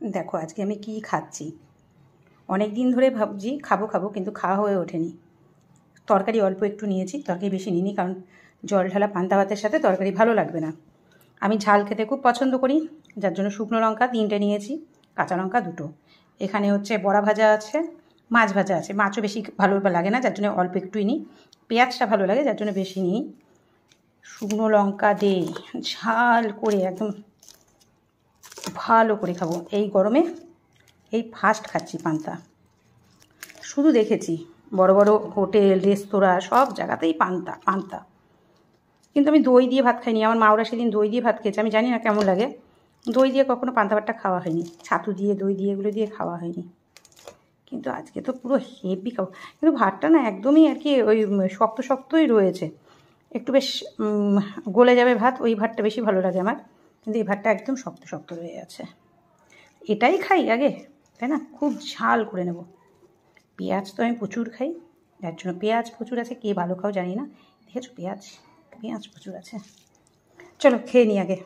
দেখো আজকে আমি কি খাচ্ছি। অনেক দিন ধরে ভাবছি খাবো খাবো, কিন্তু খাওয়া হয়ে ওঠেনি। তরকারি অল্প একটু নিয়েছি, তরকারি বেশি নিইনি, কারণ জল ঢালা পান্তা ভাতের সাথে তরকারি ভালো লাগবে না। আমি ঝাল খেতে খুব পছন্দ করি, যার জন্য শুকনো লঙ্কা 3টে নিয়েছি, কাঁচা লঙ্কা 2টো। এখানে হচ্ছে বড়া ভাজা আছে, মাছ ভাজা আছে। মাছও বেশি ভালো লাগে না, যার জন্য অল্প একটুই নিই। পেঁয়াজটা ভালো লাগে, যার জন্য বেশি নিই। শুকনো লঙ্কা দিয়ে ঝাল করে একদম ভালো করে খাবো এই গরমে। এই ফার্স্ট খাচ্ছি পান্তা। শুধু দেখেছি বড় বড় হোটেল রেস্তোরাঁ সব জায়গাতেই পান্তা পান্তা, কিন্তু আমি দই দিয়ে ভাত খাইনি। আমার মা ওরা সেদিন দই দিয়ে ভাত খেয়েছে, আমি জানি না কেমন লাগে। দই দিয়ে কখনো পান্তা ভাতটা খাওয়া হয়নি, ছাতু দিয়ে দই দিয়ে এগুলো দিয়ে খাওয়া হয়নি। কিন্তু আজকে তো পুরো হেভি খাবো। কিন্তু ভাতটা না একদমই আর কি ওই শক্ত শক্তই রয়েছে, একটু বেশ গলে যাবে ভাত, ওই ভাতটা বেশি ভালো লাগে আমার। কিন্তু এই ভাতটা একদম শক্ত শক্ত রয়ে আছে। এটাই খাই আগে, তাই না? খুব ঝাল করে নেব। পেঁয়াজ তো আমি প্রচুর খাই, যার জন্য পেঁয়াজ প্রচুর আছে। কে ভালো খাও জানি না, দেখেছো পেঁয়াজ পেঁয়াজ প্রচুর আছে। চলো খেয়ে নিই আগে।